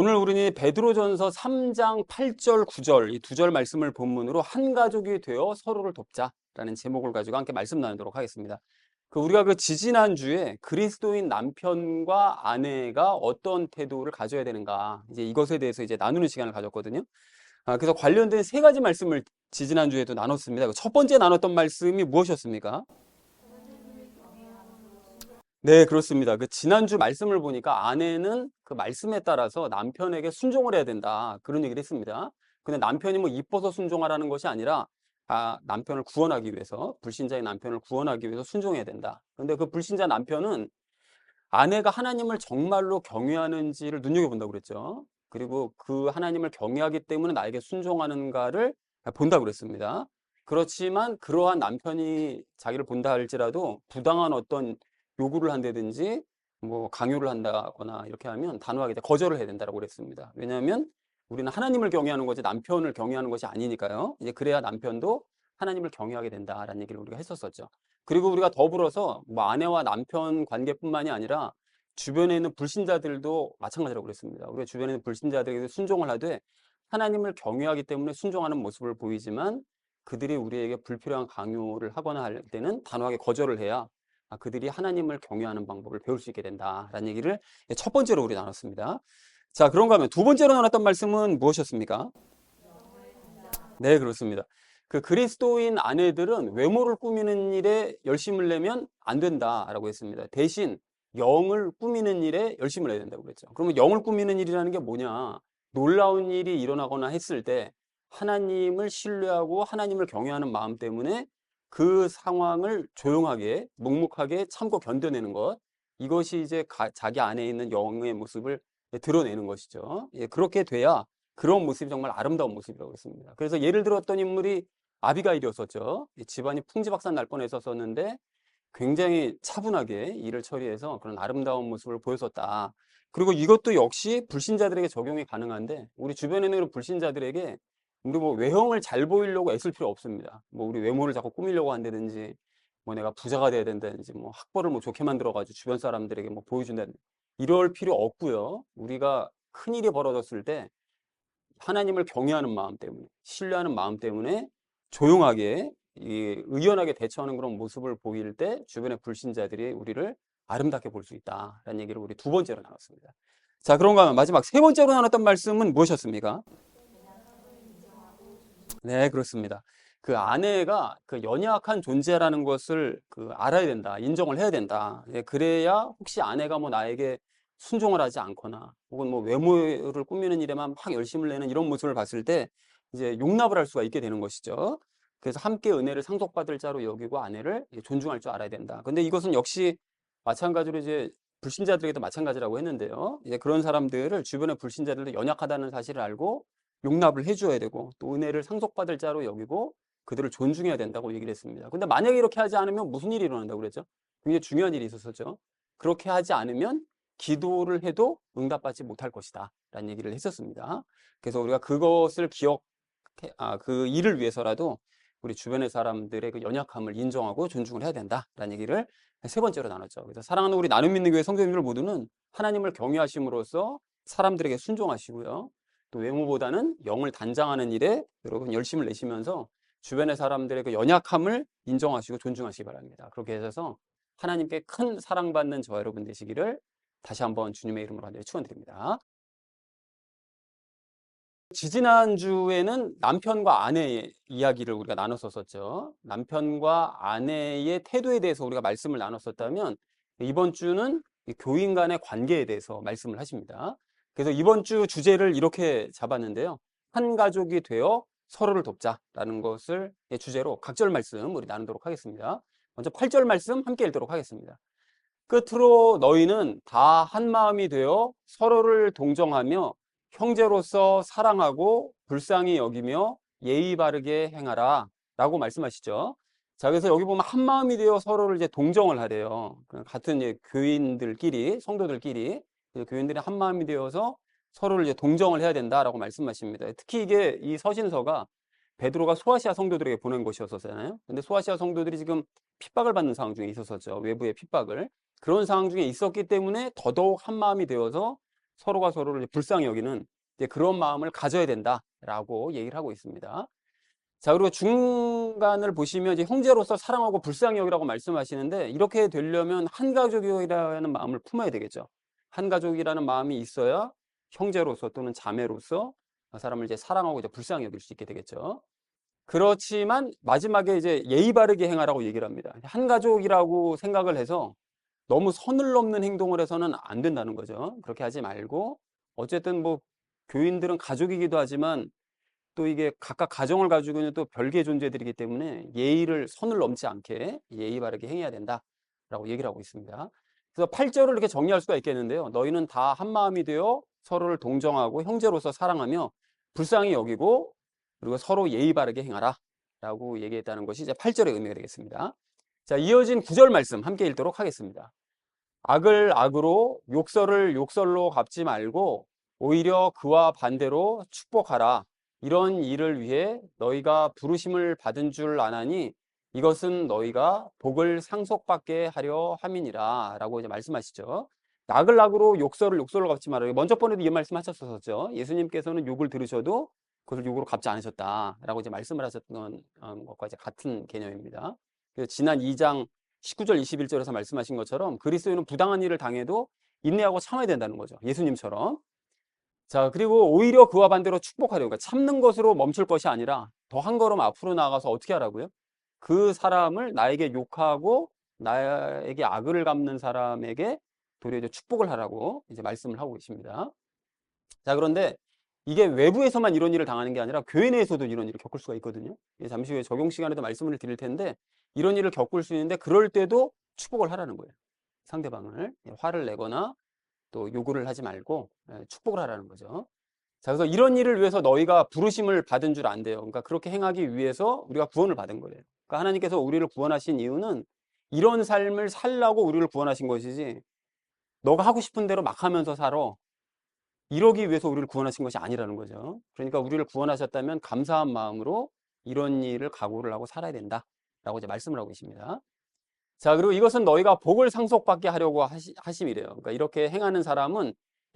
오늘 우리는 베드로전서 3장 8절, 9절 이 두 절 말씀을 본문으로 한 가족이 되어 서로를 돕자라는 제목을 가지고 함께 말씀 나누도록 하겠습니다. 우리가 지지난주에 그리스도인 남편과 아내가 어떤 태도를 가져야 되는가 이제 이것에 대해서 이제 나누는 시간을 가졌거든요. 그래서 관련된 세 가지 말씀을 지지난주에도 나눴습니다. 첫 번째 나눴던 말씀이 무엇이었습니까? 네, 그렇습니다. 지난주 말씀을 보니까 아내는 그 말씀에 따라서 남편에게 순종을 해야 된다. 그런 얘기를 했습니다. 근데 남편이 뭐 이뻐서 순종하라는 것이 아니라 남편을 구원하기 위해서, 불신자의 남편을 구원하기 위해서 순종해야 된다. 근데 그 불신자 남편은 아내가 하나님을 정말로 경외하는지를 눈여겨본다고 그랬죠. 그리고 그 하나님을 경외하기 때문에 나에게 순종하는가를 본다고 그랬습니다. 그렇지만 그러한 남편이 자기를 본다 할지라도 부당한 어떤 요구를 한다든지 뭐 강요를 한다거나 이렇게 하면 단호하게 거절을 해야 된다고 그랬습니다. 왜냐하면 우리는 하나님을 경외하는 거지 남편을 경외하는 것이 아니니까요. 이제 그래야 남편도 하나님을 경외하게 된다라는 얘기를 우리가 했었었죠. 그리고 우리가 더불어서 뭐 아내와 남편 관계뿐만이 아니라 주변에 있는 불신자들도 마찬가지라고 그랬습니다. 우리가 주변에 있는 불신자들에게 순종을 하되 하나님을 경외하기 때문에 순종하는 모습을 보이지만 그들이 우리에게 불필요한 강요를 하거나 할 때는 단호하게 거절을 해야 그들이 하나님을 경외하는 방법을 배울 수 있게 된다라는 얘기를 첫 번째로 우리 나눴습니다. 자, 그런가 하면 두 번째로 나눴던 말씀은 무엇이었습니까? 네, 그렇습니다. 그리스도인 아내들은 외모를 꾸미는 일에 열심을 내면 안 된다라고 했습니다. 대신 영을 꾸미는 일에 열심을 내야 된다고 그랬죠. 그러면 영을 꾸미는 일이라는 게 뭐냐? 놀라운 일이 일어나거나 했을 때 하나님을 신뢰하고 하나님을 경외하는 마음 때문에 그 상황을 조용하게 묵묵하게 참고 견뎌내는 것. 이것이 이제 자기 안에 있는 영의 모습을 드러내는 것이죠. 예, 그렇게 돼야 그런 모습이 정말 아름다운 모습이라고 했습니다. 그래서 예를 들었던 인물이 아비가일이었었죠. 집안이 풍지박산 날 뻔했었는데 굉장히 차분하게 일을 처리해서 그런 아름다운 모습을 보였었다. 그리고 이것도 역시 불신자들에게 적용이 가능한데 우리 주변에 있는 불신자들에게 우리 뭐 외형을 잘 보이려고 애쓸 필요 없습니다. 뭐 우리 외모를 자꾸 꾸미려고 한다든지 뭐 내가 부자가 돼야 된다든지 뭐 학벌을 뭐 좋게 만들어가지고 주변 사람들에게 뭐 보여준다든지 이럴 필요 없고요. 우리가 큰일이 벌어졌을 때 하나님을 경외하는 마음 때문에, 신뢰하는 마음 때문에 조용하게 의연하게 대처하는 그런 모습을 보일 때 주변의 불신자들이 우리를 아름답게 볼 수 있다라는 얘기를 우리 두 번째로 나눴습니다. 자, 그런가 하면 마지막 세 번째로 나눴던 말씀은 무엇이었습니까? 네, 그렇습니다. 아내가 연약한 존재라는 것을 알아야 된다, 인정을 해야 된다. 예, 그래야 혹시 아내가 뭐 나에게 순종을 하지 않거나 혹은 뭐 외모를 꾸미는 일에만 막 열심을 내는 이런 모습을 봤을 때 이제 용납을 할 수가 있게 되는 것이죠. 그래서 함께 은혜를 상속받을 자로 여기고 아내를 존중할 줄 알아야 된다. 근데 이것은 역시 마찬가지로 이제 불신자들에게도 마찬가지라고 했는데요. 이제 그런 사람들을 주변의 불신자들도 연약하다는 사실을 알고 용납을 해줘야 되고 또 은혜를 상속받을 자로 여기고 그들을 존중해야 된다고 얘기를 했습니다. 근데 만약에 이렇게 하지 않으면 무슨 일이 일어난다고 그랬죠? 굉장히 중요한 일이 있었었죠. 그렇게 하지 않으면 기도를 해도 응답받지 못할 것이다 라는 얘기를 했었습니다. 그래서 우리가 그것을 그 일을 위해서라도 우리 주변의 사람들의 그 연약함을 인정하고 존중을 해야 된다라는 얘기를 세 번째로 나눴죠. 그래서 사랑하는 우리 나눔 믿는 교회 성도님들 모두는 하나님을 경외하심으로써 사람들에게 순종하시고요. 또 외모보다는 영을 단장하는 일에 여러분 열심을 내시면서 주변의 사람들의 그 연약함을 인정하시고 존중하시기 바랍니다. 그렇게 해서 하나님께 큰 사랑받는 저와 여러분 되시기를 다시 한번 주님의 이름으로 간절히 축원드립니다. 지지난주에는 남편과 아내의 이야기를 우리가 나눴었죠. 남편과 아내의 태도에 대해서 우리가 말씀을 나눴었다면 이번 주는 교인 간의 관계에 대해서 말씀을 하십니다. 그래서 이번 주 주제를 이렇게 잡았는데요. 한 가족이 되어 서로를 돕자라는 것을 주제로 각절 말씀 우리 나누도록 하겠습니다. 먼저 8절 말씀 함께 읽도록 하겠습니다. 끝으로 너희는 다 한 마음이 되어 서로를 동정하며 형제로서 사랑하고 불쌍히 여기며 예의 바르게 행하라 라고 말씀하시죠. 자, 그래서 여기 보면 한 마음이 되어 서로를 이제 동정을 하래요. 같은 교인들끼리, 성도들끼리, 교인들이 한 마음이 되어서 서로를 이제 동정을 해야 된다라고 말씀하십니다. 특히 이 서신서가 베드로가 소아시아 성도들에게 보낸 것이었었잖아요. 근데 소아시아 성도들이 지금 핍박을 받는 상황 중에 있었었죠. 외부의 핍박을. 그런 상황 중에 있었기 때문에 더더욱 한 마음이 되어서 서로가 서로를 불쌍히 여기는 이제 그런 마음을 가져야 된다라고 얘기를 하고 있습니다. 자, 그리고 중간을 보시면 이제 형제로서 사랑하고 불쌍히 여기라고 말씀하시는데, 이렇게 되려면 한 가족이라는 마음을 품어야 되겠죠. 한 가족이라는 마음이 있어야 형제로서 또는 자매로서 사람을 이제 사랑하고 이제 불쌍히 여길 수 있게 되겠죠. 그렇지만 마지막에 이제 예의 바르게 행하라고 얘기를 합니다. 한 가족이라고 생각을 해서 너무 선을 넘는 행동을 해서는 안 된다는 거죠. 그렇게 하지 말고, 어쨌든 뭐 교인들은 가족이기도 하지만 또 이게 각각 가정을 가지고 있는 또 별개의 존재들이기 때문에 예의를 선을 넘지 않게 예의 바르게 행해야 된다라고 얘기를 하고 있습니다. 그래서 8절을 이렇게 정리할 수가 있겠는데요. 너희는 다 한 마음이 되어 서로를 동정하고 형제로서 사랑하며 불쌍히 여기고 그리고 서로 예의 바르게 행하라 라고 얘기했다는 것이 이제 8절의 의미가 되겠습니다. 자, 이어진 9절 말씀 함께 읽도록 하겠습니다. 악을 악으로 욕설을 욕설로 갚지 말고 오히려 그와 반대로 축복하라. 이런 일을 위해 너희가 부르심을 받은 줄 아나니 이것은 너희가 복을 상속받게 하려 함이니라 라고 이제 말씀하시죠. 악을 악으로 욕설을 욕설로 갚지 말아요. 먼저 번에도 이 말씀하셨었죠. 예수님께서는 욕을 들으셔도 그것을 욕으로 갚지 않으셨다라고 이제 말씀을 하셨던 것과 이제 같은 개념입니다. 그래서 지난 2장 19절 21절에서 말씀하신 것처럼 그리스도인은 부당한 일을 당해도 인내하고 참아야 된다는 거죠. 예수님처럼. 자, 그리고 오히려 그와 반대로 축복하려고, 그러니까 참는 것으로 멈출 것이 아니라 더 한 걸음 앞으로 나가서 어떻게 하라고요? 그 사람을 나에게 욕하고 나에게 악을 갚는 사람에게 도리어 이제 축복을 하라고 이제 말씀을 하고 계십니다. 자, 그런데 이게 외부에서만 이런 일을 당하는 게 아니라 교회 내에서도 이런 일을 겪을 수가 있거든요. 잠시 후에 적용 시간에도 말씀을 드릴 텐데 이런 일을 겪을 수 있는데 그럴 때도 축복을 하라는 거예요. 상대방을 화를 내거나 또 요구를 하지 말고 축복을 하라는 거죠. 자, 그래서 이런 일을 위해서 너희가 부르심을 받은 줄 안돼요. 그러니까 그렇게 행하기 위해서 우리가 구원을 받은 거예요. 그러니까 하나님께서 우리를 구원하신 이유는 이런 삶을 살라고 우리를 구원하신 것이지 너가 하고 싶은 대로 막 하면서 살아 이러기 위해서 우리를 구원하신 것이 아니라는 거죠. 그러니까 우리를 구원하셨다면 감사한 마음으로 이런 일을 각오를 하고 살아야 된다라고 이제 말씀을 하고 계십니다. 자, 그리고 이것은 너희가 복을 상속받게 하려고 하심이래요. 그러니까 이렇게 행하는 사람은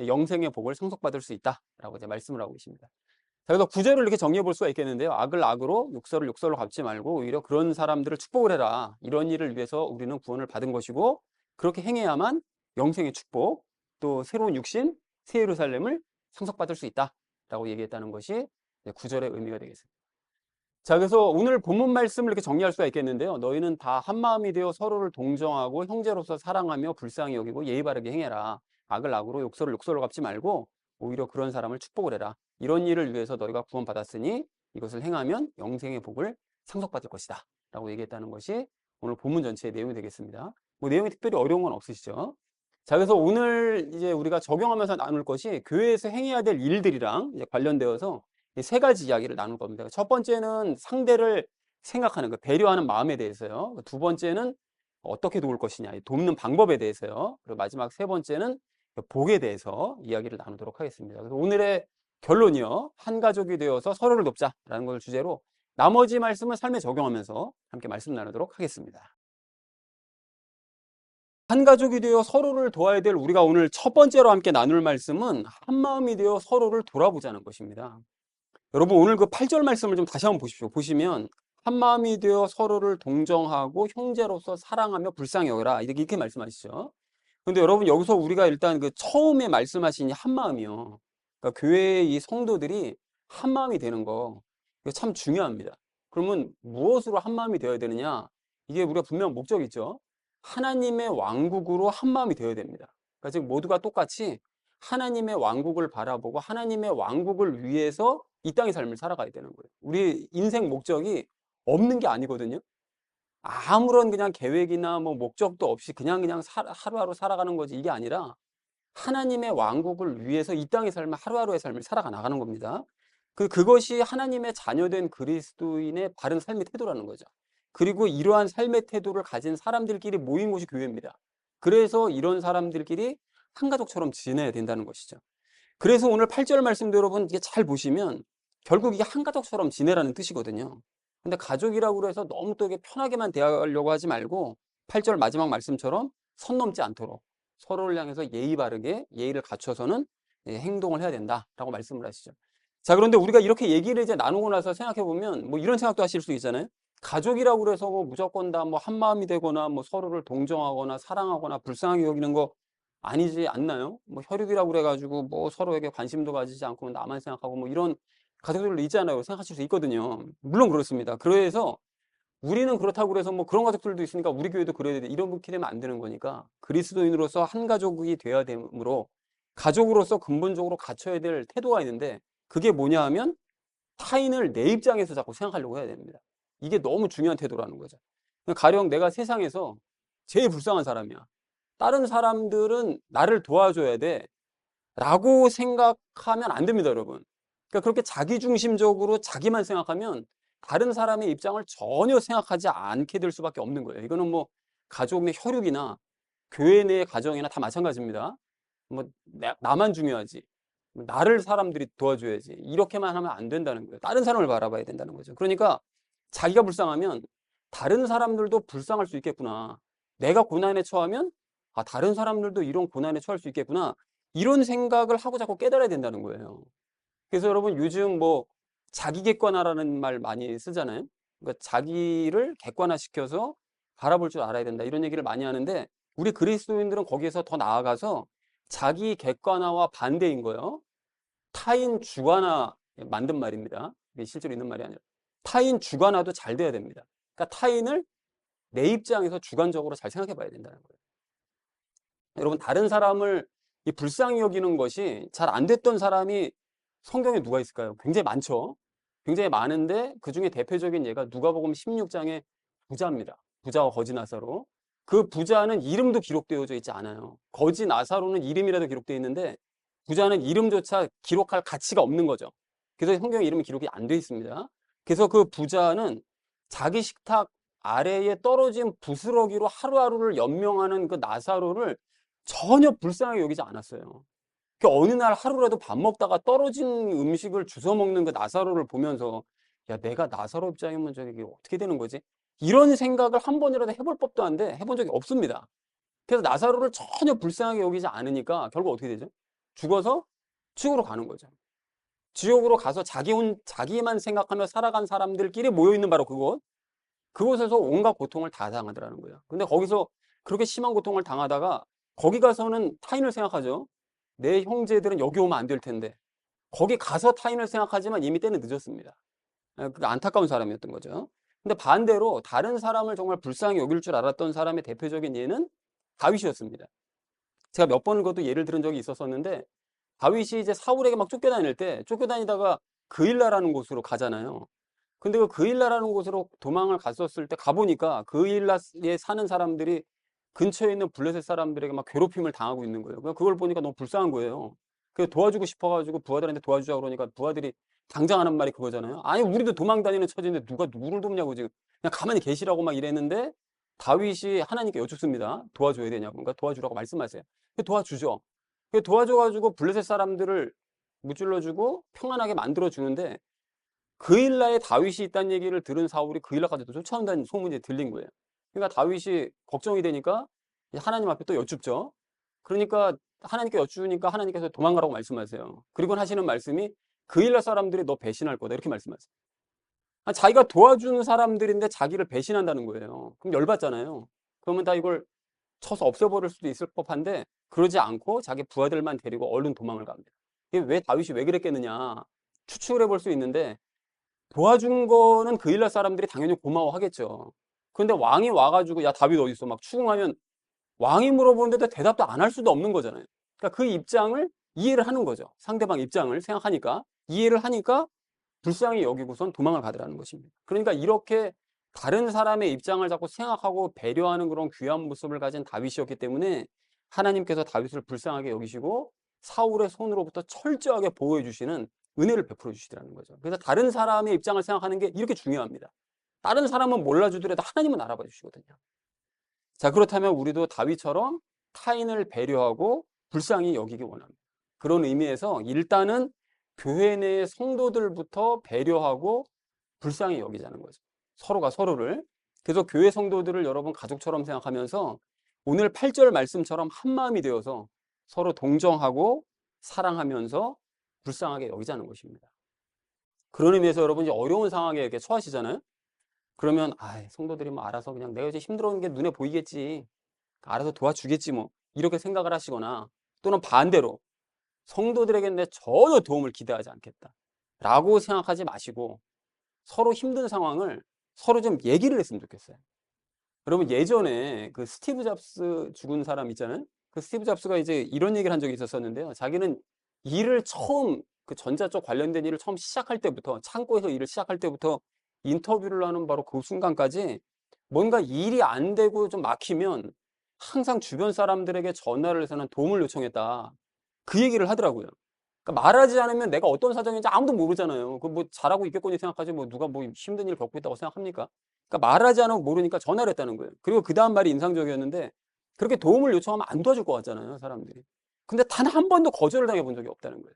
영생의 복을 상속받을 수 있다라고 이제 말씀을 하고 계십니다. 자, 그래서 구절을 이렇게 정리해 볼 수가 있겠는데요. 악을 악으로 욕설을 욕설로 갚지 말고 오히려 그런 사람들을 축복을 해라. 이런 일을 위해서 우리는 구원을 받은 것이고 그렇게 행해야만 영생의 축복, 또 새로운 육신, 새 예루살렘을 상속받을 수 있다라고 얘기했다는 것이 구절의 의미가 되겠습니다. 자, 그래서 오늘 본문 말씀을 이렇게 정리할 수가 있겠는데요. 너희는 다 한 마음이 되어 서로를 동정하고 형제로서 사랑하며 불쌍히 여기고 예의 바르게 행해라. 악을 악으로 욕설을 욕설로 갚지 말고 오히려 그런 사람을 축복을 해라. 이런 일을 위해서 너희가 구원받았으니 이것을 행하면 영생의 복을 상속받을 것이다 라고 얘기했다는 것이 오늘 본문 전체의 내용이 되겠습니다. 뭐 내용이 특별히 어려운 건 없으시죠? 자, 그래서 오늘 이제 우리가 적용하면서 나눌 것이 교회에서 행해야 될 일들이랑 이제 관련되어서 세 가지 이야기를 나눌 겁니다. 첫 번째는 상대를 생각하는 거, 배려하는 마음에 대해서요. 두 번째는 어떻게 도울 것이냐, 돕는 방법에 대해서요. 그리고 마지막 세 번째는 복에 대해서 이야기를 나누도록 하겠습니다. 그래서 오늘의 결론이요. 한 가족이 되어서 서로를 돕자라는 걸 주제로 나머지 말씀을 삶에 적용하면서 함께 말씀 나누도록 하겠습니다. 한 가족이 되어 서로를 도와야 될 우리가 오늘 첫 번째로 함께 나눌 말씀은 한 마음이 되어 서로를 돌아보자는 것입니다. 여러분 오늘 그 8절 말씀을 좀 다시 한번 보십시오. 보시면 한 마음이 되어 서로를 동정하고 형제로서 사랑하며 불쌍히 여겨라 이렇게 말씀하시죠. 근데 여러분 여기서 우리가 일단 그 처음에 말씀하신 한 마음이요. 그러니까 교회의 이 성도들이 한 마음이 되는 거 이거 참 중요합니다. 그러면 무엇으로 한 마음이 되어야 되느냐? 이게 우리가 분명 목적이 있죠. 하나님의 왕국으로 한 마음이 되어야 됩니다. 그러니까 즉 모두가 똑같이 하나님의 왕국을 바라보고 하나님의 왕국을 위해서 이 땅의 삶을 살아가야 되는 거예요. 우리 인생 목적이 없는 게 아니거든요. 아무런 그냥 계획이나 뭐 목적도 없이 그냥 하루하루 살아가는 거지 이게 아니라 하나님의 왕국을 위해서 이 땅의 삶을 하루하루의 삶을 살아가 나가는 겁니다. 그것이 하나님의 자녀된 그리스도인의 바른 삶의 태도라는 거죠. 그리고 이러한 삶의 태도를 가진 사람들끼리 모인 곳이 교회입니다. 그래서 이런 사람들끼리 한 가족처럼 지내야 된다는 것이죠. 그래서 오늘 8절 말씀도 여러분 이게 잘 보시면 결국 이게 한 가족처럼 지내라는 뜻이거든요. 근데 가족이라고 해서 너무 또 이게 편하게만 대하려고 하지 말고 8절 마지막 말씀처럼 선 넘지 않도록 서로를 향해서 예의 바르게 예의를 갖춰서는 예, 행동을 해야 된다라고 말씀을 하시죠. 자, 그런데 우리가 이렇게 얘기를 이제 나누고 나서 생각해 보면 뭐 이런 생각도 하실 수 있잖아요. 가족이라고 그래서 뭐 무조건 다 뭐 한마음이 되거나 뭐 서로를 동정하거나 사랑하거나 불쌍하게 여기는 거 아니지 않나요? 뭐 혈육이라고 그래 가지고 뭐 서로에게 관심도 가지지 않고 나만 생각하고 뭐 이런 가족들도 있잖아요. 생각하실 수 있거든요. 물론 그렇습니다. 그래서 우리는 그렇다고 그래서 뭐 그런 가족들도 있으니까 우리 교회도 그래야 돼. 이렇게 되면 안 되는 거니까 그리스도인으로서 한 가족이 되어야 되므로 가족으로서 근본적으로 갖춰야 될 태도가 있는데 그게 뭐냐 하면 타인을 내 입장에서 자꾸 생각하려고 해야 됩니다. 이게 너무 중요한 태도라는 거죠. 가령 내가 세상에서 제일 불쌍한 사람이야. 다른 사람들은 나를 도와줘야 돼. 라고 생각하면 안 됩니다, 여러분. 그러니까 그렇게 자기중심적으로 자기만 생각하면 다른 사람의 입장을 전혀 생각하지 않게 될 수밖에 없는 거예요. 이거는 뭐 가족 내 혈육이나 교회 내 가정이나 다 마찬가지입니다. 뭐 나만 중요하지. 나를 사람들이 도와줘야지. 이렇게만 하면 안 된다는 거예요. 다른 사람을 바라봐야 된다는 거죠. 그러니까 자기가 불쌍하면 다른 사람들도 불쌍할 수 있겠구나. 내가 고난에 처하면 아, 다른 사람들도 이런 고난에 처할 수 있겠구나. 이런 생각을 하고 자꾸 깨달아야 된다는 거예요. 그래서 여러분 요즘 뭐 자기 객관화라는 말 많이 쓰잖아요. 그러니까 자기를 객관화시켜서 바라볼 줄 알아야 된다. 이런 얘기를 많이 하는데 우리 그리스도인들은 거기에서 더 나아가서 자기 객관화와 반대인 거예요. 타인 주관화 만든 말입니다. 이게 실제로 있는 말이 아니라 타인 주관화도 잘 돼야 됩니다. 그러니까 타인을 내 입장에서 주관적으로 잘 생각해 봐야 된다는 거예요. 여러분 다른 사람을 이 불쌍히 여기는 것이 잘 안 됐던 사람이 성경에 누가 있을까요? 굉장히 많죠. 굉장히 많은데 그중에 대표적인 예가 누가복음 16장의 부자입니다. 부자와 거지 나사로. 그 부자는 이름도 기록되어져 있지 않아요. 거지 나사로는 이름이라도 기록되어 있는데 부자는 이름조차 기록할 가치가 없는 거죠. 그래서 성경 이름이 기록이 안 돼 있습니다. 그래서 그 부자는 자기 식탁 아래에 떨어진 부스러기로 하루하루를 연명하는 그 나사로를 전혀 불쌍하게 여기지 않았어요. 그 어느 날 하루라도 밥 먹다가 떨어진 음식을 주워 먹는 그 나사로를 보면서 야, 내가 나사로 입장이면 저게 어떻게 되는 거지? 이런 생각을 한 번이라도 해볼 법도 한데 해본 적이 없습니다. 그래서 나사로를 전혀 불쌍하게 여기지 않으니까 결국 어떻게 되죠? 죽어서 지옥으로 가는 거죠. 지옥으로 가서 자기만 생각하며 살아간 사람들끼리 모여있는 바로 그곳에서 온갖 고통을 다 당하더라는 거예요. 근데 거기서 그렇게 심한 고통을 당하다가 거기 가서는 타인을 생각하죠. 내 형제들은 여기 오면 안 될 텐데. 거기 가서 타인을 생각하지만 이미 때는 늦었습니다. 그 안타까운 사람이었던 거죠. 근데 반대로 다른 사람을 정말 불쌍히 여길 줄 알았던 사람의 대표적인 예는 다윗이었습니다. 제가 몇 번 그것도 예를 들은 적이 있었었는데 다윗이 이제 사울에게 막 쫓겨다닐 때 쫓겨다니다가 그일라라는 곳으로 가잖아요. 근데 그 그일라라는 곳으로 도망을 갔었을 때 가보니까 그일라에 사는 사람들이 근처에 있는 블레셋 사람들에게 막 괴롭힘을 당하고 있는 거예요. 그걸 보니까 너무 불쌍한 거예요. 그래서 도와주고 싶어가지고 부하들한테 도와주자고 그러니까 부하들이 당장 하는 말이 그거잖아요. 아니, 우리도 도망 다니는 처지인데 누가 누구를 돕냐고 지금 그냥 가만히 계시라고 막 이랬는데 다윗이 하나님께 여쭙습니다. 도와줘야 되냐고. 그러니까 도와주라고 말씀하세요. 도와주죠. 도와줘가지고 블레셋 사람들을 무찔러주고 평안하게 만들어주는데 그일라에 다윗이 있다는 얘기를 들은 사울이 그일라까지도 쫓아온다는 소문이 들린 거예요. 그러니까 다윗이 걱정이 되니까 하나님 앞에 또 여쭙죠. 그러니까 하나님께 여쭈니까 하나님께서 도망가라고 말씀하세요. 그리고 하시는 말씀이 그일라 사람들이 너 배신할 거다 이렇게 말씀하세요. 자기가 도와주는 사람들인데 자기를 배신한다는 거예요. 그럼 열받잖아요. 그러면 다 이걸 쳐서 없애버릴 수도 있을 법한데 그러지 않고 자기 부하들만 데리고 얼른 도망을 갑니다. 이게 왜 다윗이 왜 그랬겠느냐 추측을 해볼 수 있는데 도와준 거는 그일라 사람들이 당연히 고마워하겠죠. 근데 왕이 와가지고 야 다윗 어디 있어 막 추궁하면 왕이 물어보는데도 대답도 안 할 수도 없는 거잖아요. 그러니까 그 입장을 이해를 하는 거죠. 상대방 입장을 생각하니까 이해를 하니까 불쌍히 여기고선 도망을 가더라는 것입니다. 그러니까 이렇게 다른 사람의 입장을 자꾸 생각하고 배려하는 그런 귀한 모습을 가진 다윗이었기 때문에 하나님께서 다윗을 불쌍하게 여기시고 사울의 손으로부터 철저하게 보호해 주시는 은혜를 베풀어 주시더라는 거죠. 그래서 다른 사람의 입장을 생각하는 게 이렇게 중요합니다. 다른 사람은 몰라주더라도 하나님은 알아봐 주시거든요. 자, 그렇다면 우리도 다윗처럼 타인을 배려하고 불쌍히 여기기 원합니다. 그런 의미에서 일단은 교회 내 성도들부터 배려하고 불쌍히 여기자는 거죠. 서로가 서로를. 그래서 교회 성도들을 여러분 가족처럼 생각하면서 오늘 8절 말씀처럼 한마음이 되어서 서로 동정하고 사랑하면서 불쌍하게 여기자는 것입니다. 그런 의미에서 여러분 이제 어려운 상황에 이렇게 처하시잖아요. 그러면 성도들이 뭐 알아서 그냥 내가 이제 힘들어하는 게 눈에 보이겠지. 알아서 도와주겠지 뭐. 이렇게 생각을 하시거나 또는 반대로 성도들에게는 내 전혀 도움을 기대하지 않겠다. 라고 생각하지 마시고 서로 힘든 상황을 서로 좀 얘기를 했으면 좋겠어요. 여러분 예전에 그 스티브 잡스 죽은 사람 있잖아요. 그 스티브 잡스가 이제 이런 얘기를 한 적이 있었었는데요. 자기는 일을 처음 그 전자 쪽 관련된 일을 처음 시작할 때부터 창고에서 일을 시작할 때부터 인터뷰를 하는 바로 그 순간까지 뭔가 일이 안 되고 좀 막히면 항상 주변 사람들에게 전화를 해서는 도움을 요청했다. 그 얘기를 하더라고요. 그러니까 말하지 않으면 내가 어떤 사정인지 아무도 모르잖아요. 그 뭐 잘하고 있겠거니 생각하지 뭐 누가 뭐 힘든 일 겪고 있다고 생각합니까? 그러니까 말하지 않으면 모르니까 전화를 했다는 거예요. 그리고 그다음 말이 인상적이었는데 그렇게 도움을 요청하면 안 도와줄 것 같잖아요, 사람들이. 근데 단 한 번도 거절을 당해 본 적이 없다는 거예요.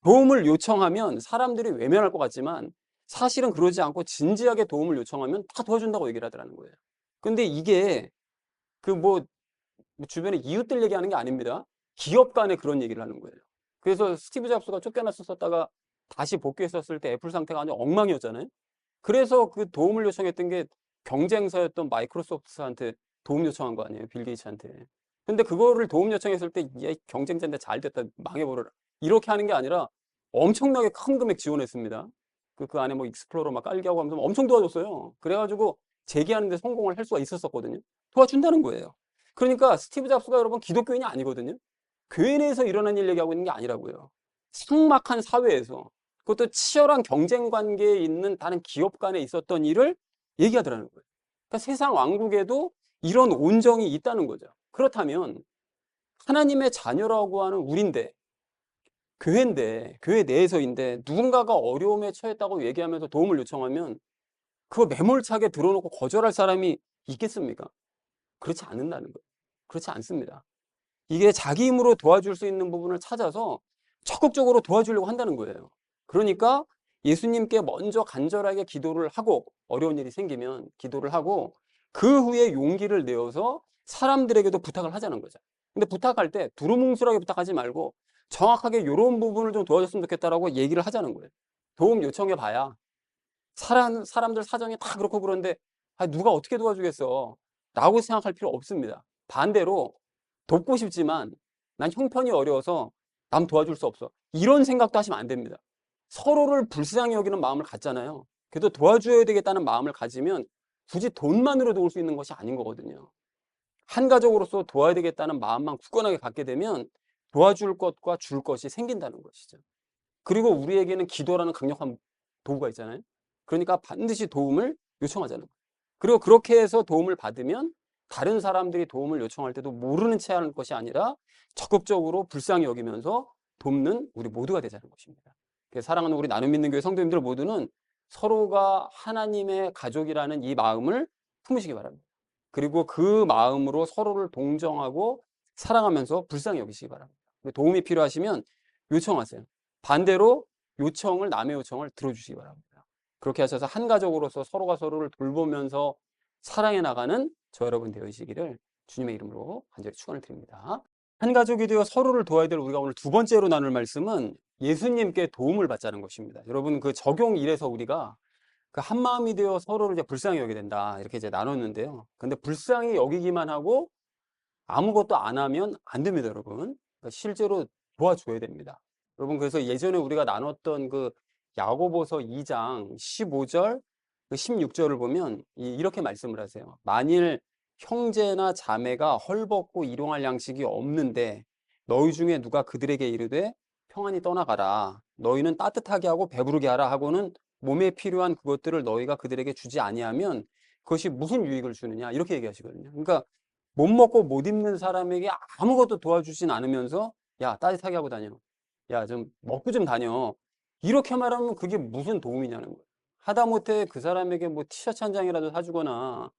도움을 요청하면 사람들이 외면할 것 같지만 사실은 그러지 않고 진지하게 도움을 요청하면 다 도와준다고 얘기를 하더라는 거예요. 근데 이게 그 주변에 이웃들 얘기하는 게 아닙니다. 기업 간에 그런 얘기를 하는 거예요. 그래서 스티브 잡스가 쫓겨났었다가 다시 복귀했었을 때 애플 상태가 완전 엉망이었잖아요. 그래서 그 도움을 요청했던 게 경쟁사였던 마이크로소프트한테 도움 요청한 거 아니에요, 빌 게이츠한테. 근데 그거를 도움 요청했을 때 얘 경쟁자인데 잘 됐다 망해버려라 이렇게 하는 게 아니라 엄청나게 큰 금액 지원했습니다. 그 안에 뭐 익스플로러 막 깔게 하고 하면서 엄청 도와줬어요. 그래가지고 재기하는데 성공을 할 수가 있었었거든요. 도와준다는 거예요. 그러니까 스티브 잡스가 여러분 기독교인이 아니거든요. 교회 내에서 일어난 일 얘기하고 있는 게 아니라고요. 삭막한 사회에서 그것도 치열한 경쟁 관계에 있는 다른 기업 간에 있었던 일을 얘기하더라는 거예요. 그러니까 세상 왕국에도 이런 온정이 있다는 거죠. 그렇다면 하나님의 자녀라고 하는 우리인데 교회인데 교회 내에서인데 누군가가 어려움에 처했다고 얘기하면서 도움을 요청하면 그거 매몰차게 들어놓고 거절할 사람이 있겠습니까? 그렇지 않는다는 거예요. 그렇지 않습니다. 이게 자기 힘으로 도와줄 수 있는 부분을 찾아서 적극적으로 도와주려고 한다는 거예요. 그러니까 예수님께 먼저 간절하게 기도를 하고 어려운 일이 생기면 기도를 하고 그 후에 용기를 내어서 사람들에게도 부탁을 하자는 거죠. 근데 부탁할 때 두루뭉술하게 부탁하지 말고 정확하게 이런 부분을 좀 도와줬으면 좋겠다라고 얘기를 하자는 거예요. 도움 요청해 봐야 사람들 사정이 다 그렇고 그런데 누가 어떻게 도와주겠어 라고 생각할 필요 없습니다. 반대로 돕고 싶지만 난 형편이 어려워서 남 도와줄 수 없어. 이런 생각도 하시면 안 됩니다. 서로를 불쌍히 여기는 마음을 갖잖아요. 그래도 도와줘야 되겠다는 마음을 가지면 굳이 돈만으로 도울 수 있는 것이 아닌 거거든요. 한 가족으로서 도와야 되겠다는 마음만 굳건하게 갖게 되면 도와줄 것과 줄 것이 생긴다는 것이죠. 그리고 우리에게는 기도라는 강력한 도구가 있잖아요. 그러니까 반드시 도움을 요청하자는 거예요. 그리고 그렇게 해서 도움을 받으면 다른 사람들이 도움을 요청할 때도 모르는 채 하는 것이 아니라 적극적으로 불쌍히 여기면서 돕는 우리 모두가 되자는 것입니다. 사랑하는 우리 나눔 믿는 교회 성도님들 모두는 서로가 하나님의 가족이라는 이 마음을 품으시기 바랍니다. 그리고 그 마음으로 서로를 동정하고 사랑하면서 불쌍히 여기시기 바랍니다. 도움이 필요하시면 요청하세요. 반대로 남의 요청을 들어주시기 바랍니다. 그렇게 하셔서 한 가족으로서 서로가 서로를 돌보면서 사랑해 나가는 저 여러분 되시기를 주님의 이름으로 간절히 축원을 드립니다. 한 가족이 되어 서로를 도와야 될 우리가 오늘 두 번째로 나눌 말씀은 예수님께 도움을 받자는 것입니다. 여러분 그 적용 1에서 우리가 그 한 마음이 되어 서로를 이제 불쌍히 여기게 된다 이렇게 이제 나눴는데요. 근데 불쌍히 여기기만 하고 아무것도 안 하면 안 됩니다, 여러분. 그러니까 실제로 도와줘야 됩니다. 여러분 그래서 예전에 우리가 나눴던 그 야고보서 2장 15절, 그 16절을 보면 이렇게 말씀을 하세요. 만일 형제나 자매가 헐벗고 일용할 양식이 없는데 너희 중에 누가 그들에게 이르되 평안히 떠나가라. 너희는 따뜻하게 하고 배부르게 하라 하고는 몸에 필요한 그것들을 너희가 그들에게 주지 아니하면 그것이 무슨 유익을 주느냐 이렇게 얘기하시거든요. 그러니까 못 먹고 못 입는 사람에게 아무것도 도와주진 않으면서 야 따뜻하게 하고 다녀. 야 좀 먹고 좀 다녀. 이렇게 말하면 그게 무슨 도움이냐는 거예요. 하다못해 그 사람에게 뭐 티셔츠 한 장이라도 사주거나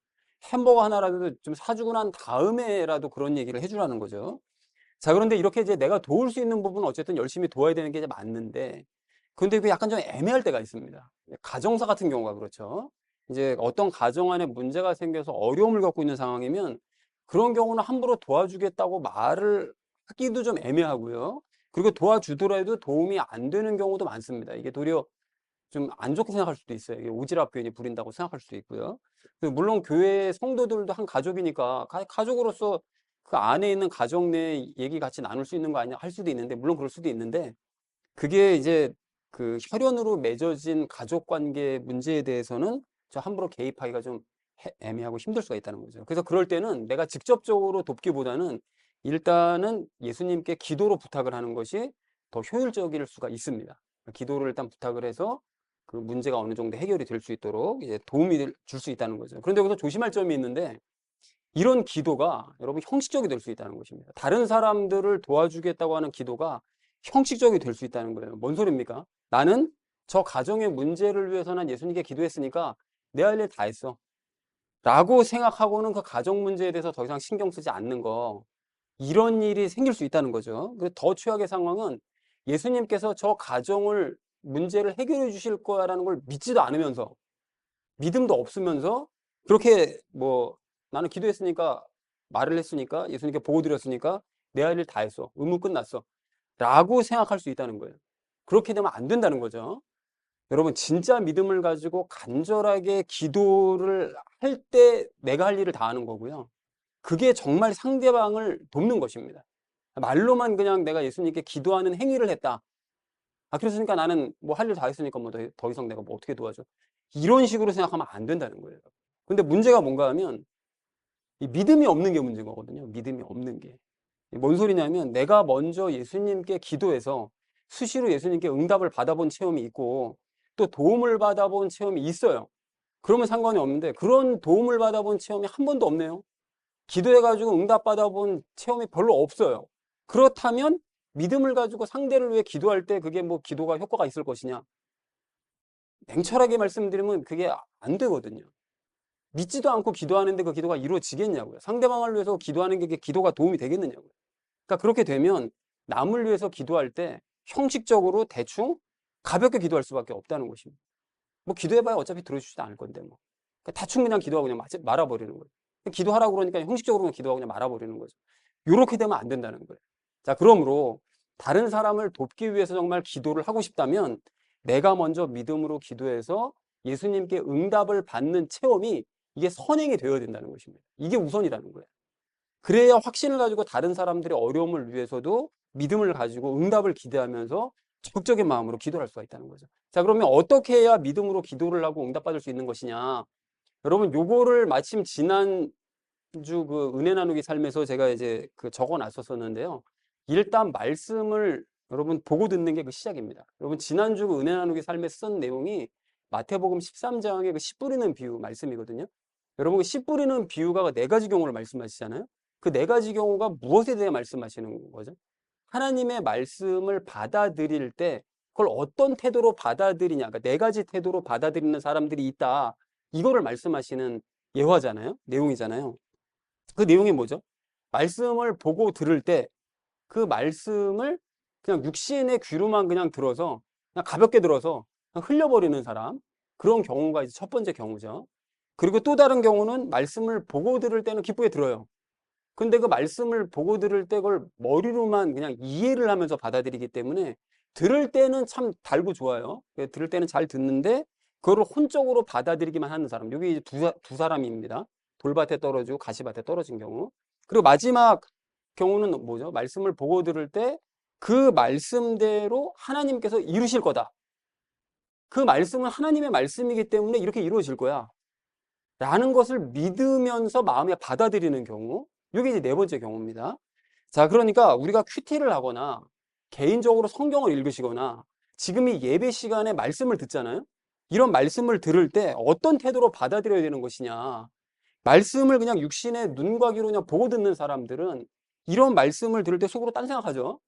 햄버거 하나라도 좀 사주고 난 다음에라도 그런 얘기를 해주라는 거죠. 자, 그런데 이렇게 이제 내가 도울 수 있는 부분은 어쨌든 열심히 도와야 되는 게 이제 맞는데, 근데 그 약간 좀 애매할 때가 있습니다. 가정사 같은 경우가 그렇죠. 이제 어떤 가정 안에 문제가 생겨서 어려움을 겪고 있는 상황이면 그런 경우는 함부로 도와주겠다고 말을 하기도 좀 애매하고요. 그리고 도와주더라도 도움이 안 되는 경우도 많습니다. 이게 도리어 좀 안 좋게 생각할 수도 있어요. 이게 오지랖 괜히 부린다고 생각할 수도 있고요. 물론 교회 성도들도 한 가족이니까 가족으로서 그 안에 있는 가정 내 얘기 같이 나눌 수 있는 거 아니냐 할 수도 있는데, 물론 그럴 수도 있는데, 그게 이제 그 혈연으로 맺어진 가족 관계 문제에 대해서는 저 함부로 개입하기가 좀 애매하고 힘들 수가 있다는 거죠. 그래서 그럴 때는 내가 직접적으로 돕기보다는 일단은 예수님께 기도로 부탁을 하는 것이 더 효율적일 수가 있습니다. 기도를 일단 부탁을 해서 그 문제가 어느 정도 해결이 될 수 있도록 이제 도움이 줄 수 있다는 거죠. 그런데 여기서 조심할 점이 있는데, 이런 기도가 여러분 형식적이 될 수 있다는 것입니다. 다른 사람들을 도와주겠다고 하는 기도가 형식적이 될 수 있다는 거예요. 뭔 소리입니까? 나는 저 가정의 문제를 위해서 난 예수님께 기도했으니까 내 할 일 다 했어 라고 생각하고는 그 가정 문제에 대해서 더 이상 신경 쓰지 않는 거, 이런 일이 생길 수 있다는 거죠. 더 최악의 상황은 예수님께서 저 가정을 문제를 해결해 주실 거라는 걸 믿지도 않으면서, 믿음도 없으면서, 그렇게 뭐 나는 기도했으니까, 말을 했으니까, 예수님께 보고 드렸으니까 내 할 일 다 했어, 의무 끝났어 라고 생각할 수 있다는 거예요. 그렇게 되면 안 된다는 거죠. 여러분, 진짜 믿음을 가지고 간절하게 기도를 할 때 내가 할 일을 다 하는 거고요. 그게 정말 상대방을 돕는 것입니다. 말로만 그냥 내가 예수님께 기도하는 행위를 했다. 그랬으니까 나는 뭐 할 일 다 했으니까 뭐 더 이상 내가 뭐 어떻게 도와줘. 이런 식으로 생각하면 안 된다는 거예요. 근데 문제가 뭔가 하면 이 믿음이 없는 게 문제인 거거든요. 믿음이 없는 게. 뭔 소리냐면, 내가 먼저 예수님께 기도해서 수시로 예수님께 응답을 받아본 체험이 있고 또 도움을 받아본 체험이 있어요. 그러면 상관이 없는데, 그런 도움을 받아본 체험이 한 번도 없네요. 기도해가지고 응답 받아본 체험이 별로 없어요. 그렇다면 믿음을 가지고 상대를 위해 기도할 때 그게 뭐 기도가 효과가 있을 것이냐? 냉철하게 말씀드리면 그게 안 되거든요. 믿지도 않고 기도하는데 그 기도가 이루어지겠냐고요. 상대방을 위해서 기도하는 게 기도가 도움이 되겠느냐고요. 그러니까 그렇게 되면 남을 위해서 기도할 때 형식적으로 대충 가볍게 기도할 수밖에 없다는 것입니다. 뭐 기도해봐야 어차피 들어주지도 않을 건데 뭐. 그러니까 대충 그냥 기도하고 그냥 말아버리는 거예요. 기도하라고 그러니까 형식적으로 그냥 기도하고 그냥 말아버리는 거죠. 이렇게 되면 안 된다는 거예요. 자, 그러므로 다른 사람을 돕기 위해서 정말 기도를 하고 싶다면 내가 먼저 믿음으로 기도해서 예수님께 응답을 받는 체험이, 이게 선행이 되어야 된다는 것입니다. 이게 우선이라는 거예요. 그래야 확신을 가지고 다른 사람들의 어려움을 위해서도 믿음을 가지고 응답을 기대하면서 적극적인 마음으로 기도할 수가 있다는 거죠. 자, 그러면 어떻게 해야 믿음으로 기도를 하고 응답받을 수 있는 것이냐? 여러분, 요거를 마침 지난주 그 은혜 나누기 삶에서 제가 이제 그 적어 놨었었는데요. 일단 말씀을 여러분 보고 듣는 게 그 시작입니다. 여러분, 지난주 그 은혜 나누기 삶에 쓴 내용이 마태복음 13장의 그 씨 뿌리는 비유 말씀이거든요. 여러분, 그 씨 뿌리는 비유가 네 가지 경우를 말씀하시잖아요. 그 네 가지 경우가 무엇에 대해 말씀하시는 거죠? 하나님의 말씀을 받아들일 때 그걸 어떤 태도로 받아들이냐, 그러니까 네 가지 태도로 받아들이는 사람들이 있다, 이거를 말씀하시는 예화잖아요. 내용이잖아요. 그 내용이 뭐죠? 말씀을 보고 들을 때 그 말씀을 그냥 육신의 귀로만 그냥 들어서, 그냥 가볍게 들어서 그냥 흘려버리는 사람, 그런 경우가 이제 첫 번째 경우죠. 그리고 또 다른 경우는 말씀을 보고 들을 때는 기쁘게 들어요. 근데 그 말씀을 보고 들을 때 그걸 머리로만 그냥 이해를 하면서 받아들이기 때문에 들을 때는 참 달고 좋아요. 들을 때는 잘 듣는데 그거를 혼적으로 받아들이기만 하는 사람. 여기 이제 두 사람입니다. 돌밭에 떨어지고 가시밭에 떨어진 경우. 그리고 마지막 경우는 뭐죠? 말씀을 보고 들을 때 그 말씀대로 하나님께서 이루실 거다. 그 말씀은 하나님의 말씀이기 때문에 이렇게 이루어질 거야 라는 것을 믿으면서 마음에 받아들이는 경우, 이게 이제 네 번째 경우입니다. 자, 그러니까 우리가 큐티를 하거나 개인적으로 성경을 읽으시거나 지금 이 예배 시간에 말씀을 듣잖아요. 이런 말씀을 들을 때 어떤 태도로 받아들여야 되는 것이냐. 말씀을 그냥 육신의 눈과 귀로 그냥 보고 듣는 사람들은 이런 말씀을 들을 때 속으로 딴 생각하죠.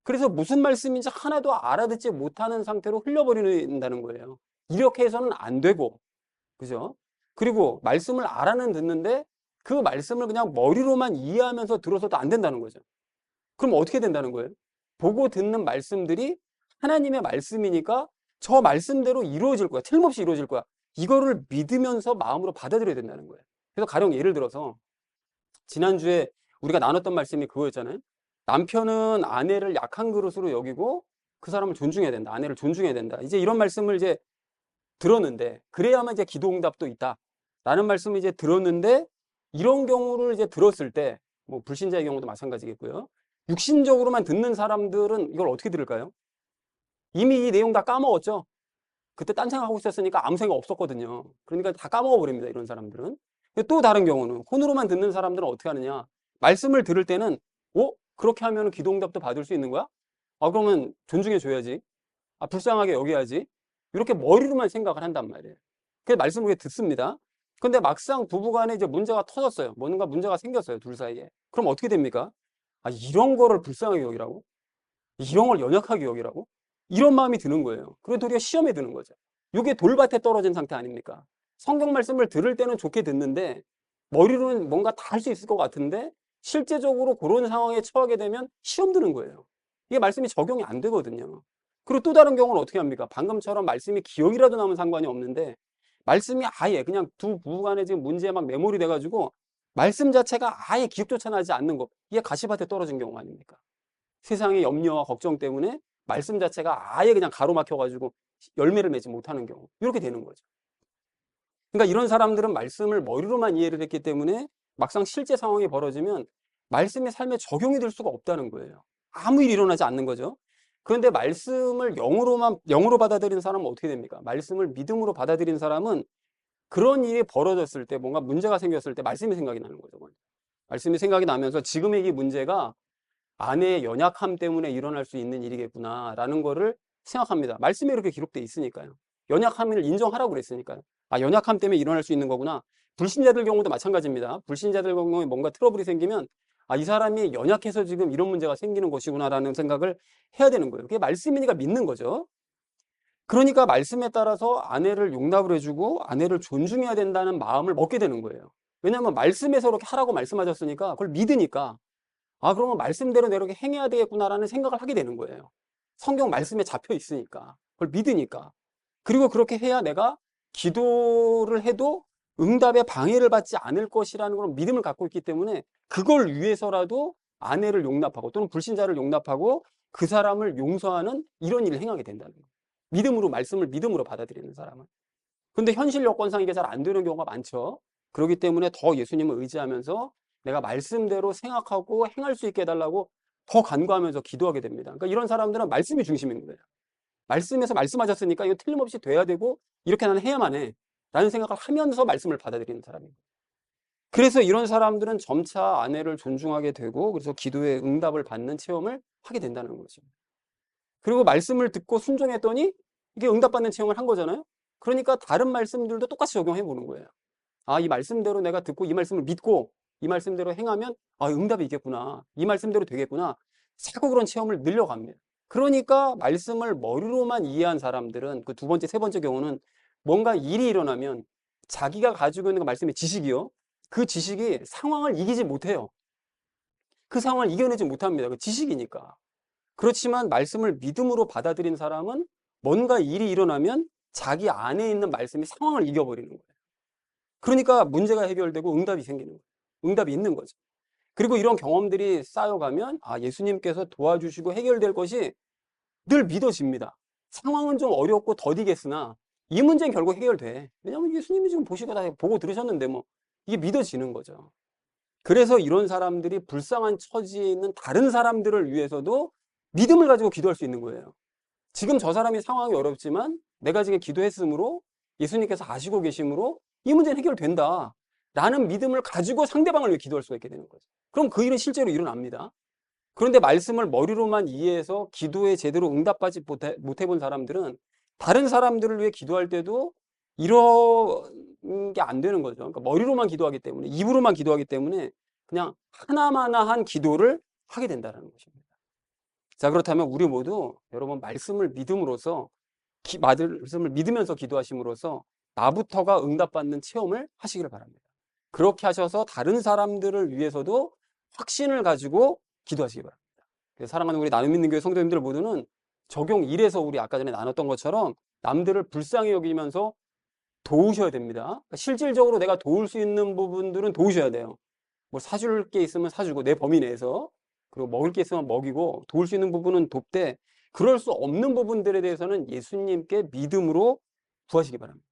그래서 무슨 말씀인지 하나도 알아듣지 못하는 상태로 흘려버린다는 거예요. 이렇게 해서는 안 되고, 그죠? 그리고 말씀을 알아는 듣는데 그 말씀을 그냥 머리로만 이해하면서 들어서도 안 된다는 거죠. 그럼 어떻게 된다는 거예요? 보고 듣는 말씀들이 하나님의 말씀이니까 저 말씀대로 이루어질 거야. 틀림없이 이루어질 거야. 이거를 믿으면서 마음으로 받아들여야 된다는 거예요. 그래서 가령 예를 들어서 지난주에 우리가 나눴던 말씀이 그거였잖아요. 남편은 아내를 약한 그릇으로 여기고 그 사람을 존중해야 된다. 아내를 존중해야 된다. 이제 이런 말씀을 이제 들었는데, 그래야만 이제 기도응답도 있다. 라는 말씀을 이제 들었는데, 이런 경우를 이제 들었을 때, 뭐 불신자의 경우도 마찬가지겠고요. 육신적으로만 듣는 사람들은 이걸 어떻게 들을까요? 이미 이 내용 다 까먹었죠? 그때 딴 생각하고 있었으니까 아무 생각 없었거든요. 그러니까 다 까먹어 버립니다, 이런 사람들은. 근데 또 다른 경우는, 혼으로만 듣는 사람들은 어떻게 하느냐? 말씀을 들을 때는, 그렇게 하면 기도응답도 받을 수 있는 거야? 그러면 존중해 줘야지. 불쌍하게 여겨야지. 이렇게 머리로만 생각을 한단 말이에요. 그래서 말씀을 이렇게 듣습니다. 근데 막상 부부간에 이제 문제가 터졌어요. 뭔가 문제가 생겼어요, 둘 사이에. 그럼 어떻게 됩니까? 이런 거를 불쌍하게 여기라고? 이런 걸 연약하게 여기라고? 이런 마음이 드는 거예요. 그리고 도리어 시험에 드는 거죠. 이게 돌밭에 떨어진 상태 아닙니까? 성경 말씀을 들을 때는 좋게 듣는데 머리로는 뭔가 다 할 수 있을 것 같은데 실제적으로 그런 상황에 처하게 되면 시험 드는 거예요. 이게 말씀이 적용이 안 되거든요. 그리고 또 다른 경우는 어떻게 합니까? 방금처럼 말씀이 기억이라도 나면 상관이 없는데 말씀이 아예 그냥 두 부부 간에 지금 문제에 막 매몰이 돼가지고 말씀 자체가 아예 기억조차 나지 않는 거, 이게 가시밭에 떨어진 경우 아닙니까? 세상의 염려와 걱정 때문에 말씀 자체가 아예 그냥 가로막혀가지고 열매를 맺지 못하는 경우, 이렇게 되는 거죠. 그러니까 이런 사람들은 말씀을 머리로만 이해를 했기 때문에 막상 실제 상황이 벌어지면 말씀이 삶에 적용이 될 수가 없다는 거예요. 아무 일이 일어나지 않는 거죠. 그런데 말씀을 영으로 받아들이는 사람은 어떻게 됩니까? 말씀을 믿음으로 받아들이는 사람은 그런 일이 벌어졌을 때, 뭔가 문제가 생겼을 때 말씀이 생각이 나는 거죠. 말씀이 생각이 나면서 지금의 이 문제가 아내의 연약함 때문에 일어날 수 있는 일이겠구나라는 거를 생각합니다. 말씀에 이렇게 기록되어 있으니까요. 연약함을 인정하라고 그랬으니까요. 연약함 때문에 일어날 수 있는 거구나. 불신자들 경우도 마찬가지입니다. 불신자들 경우에 뭔가 트러블이 생기면 이 사람이 연약해서 지금 이런 문제가 생기는 것이구나라는 생각을 해야 되는 거예요. 그게 말씀이니까 믿는 거죠. 그러니까 말씀에 따라서 아내를 용납을 해주고 아내를 존중해야 된다는 마음을 먹게 되는 거예요. 왜냐하면 말씀에서 그렇게 하라고 말씀하셨으니까 그걸 믿으니까 그러면 말씀대로 내가 이렇게 행해야 되겠구나라는 생각을 하게 되는 거예요. 성경 말씀에 잡혀 있으니까. 그걸 믿으니까. 그리고 그렇게 해야 내가 기도를 해도 응답에 방해를 받지 않을 것이라는 그런 믿음을 갖고 있기 때문에 그걸 위해서라도 아내를 용납하고 또는 불신자를 용납하고 그 사람을 용서하는 이런 일을 행하게 된다는 거예요. 믿음으로, 말씀을 믿음으로 받아들이는 사람은. 근데 현실 여건상 이게 잘 안 되는 경우가 많죠. 그렇기 때문에 더 예수님을 의지하면서 내가 말씀대로 생각하고 행할 수 있게 해달라고 더 간구하면서 기도하게 됩니다. 그러니까 이런 사람들은 말씀이 중심인 거예요. 말씀에서 말씀하셨으니까 이거 틀림없이 돼야 되고 이렇게 나는 해야만 해 라는 생각을 하면서 말씀을 받아들이는 사람입니다. 그래서 이런 사람들은 점차 아내를 존중하게 되고 그래서 기도의 응답을 받는 체험을 하게 된다는 거죠. 그리고 말씀을 듣고 순종했더니 이게 응답받는 체험을 한 거잖아요. 그러니까 다른 말씀들도 똑같이 적용해 보는 거예요. 이 말씀대로 내가 듣고 이 말씀을 믿고 이 말씀대로 행하면 응답이 있겠구나. 이 말씀대로 되겠구나. 자꾸 그런 체험을 늘려갑니다. 그러니까 말씀을 머리로만 이해한 사람들은 그 두 번째, 세 번째 경우는 뭔가 일이 일어나면 자기가 가지고 있는 그 말씀의 지식이요. 그 지식이 상황을 이기지 못해요. 그 상황을 이겨내지 못합니다. 그 지식이니까. 그렇지만 말씀을 믿음으로 받아들인 사람은 뭔가 일이 일어나면 자기 안에 있는 말씀이 상황을 이겨버리는 거예요. 그러니까 문제가 해결되고 응답이 생기는 거예요. 응답이 있는 거죠. 그리고 이런 경험들이 쌓여가면 예수님께서 도와주시고 해결될 것이 늘 믿어집니다. 상황은 좀 어렵고 더디겠으나 이 문제는 결국 해결돼. 왜냐하면 예수님이 지금 보시고 다 보고 들으셨는데 이게 믿어지는 거죠. 그래서 이런 사람들이 불쌍한 처지에 있는 다른 사람들을 위해서도 믿음을 가지고 기도할 수 있는 거예요. 지금 저 사람이 상황이 어렵지만 내가 지금 기도했으므로 예수님께서 아시고 계심으로 이 문제는 해결된다 라는 믿음을 가지고 상대방을 위해 기도할 수가 있게 되는 거죠. 그럼 그 일은 실제로 일어납니다. 그런데 말씀을 머리로만 이해해서 기도에 제대로 응답받지 못해 본 사람들은 다른 사람들을 위해 기도할 때도 이런 게 안 되는 거죠. 그러니까 머리로만 기도하기 때문에, 입으로만 기도하기 때문에 그냥 하나마나한 기도를 하게 된다는 것입니다. 자, 그렇다면 우리 모두 여러분 말씀을 믿음으로써 말씀을 믿으면서 기도하심으로써 나부터가 응답받는 체험을 하시기를 바랍니다. 그렇게 하셔서 다른 사람들을 위해서도 확신을 가지고 기도하시기 바랍니다. 사랑하는 우리 나눔 있는 교회 성도님들 모두는 적용 1에서 우리 아까 전에 나눴던 것처럼 남들을 불쌍히 여기면서 도우셔야 됩니다. 그러니까 실질적으로 내가 도울 수 있는 부분들은 도우셔야 돼요. 뭐 사줄 게 있으면 사주고 내 범위 내에서. 그리고 먹을 게 있으면 먹이고 도울 수 있는 부분은 돕되 그럴 수 없는 부분들에 대해서는 예수님께 믿음으로 구하시기 바랍니다.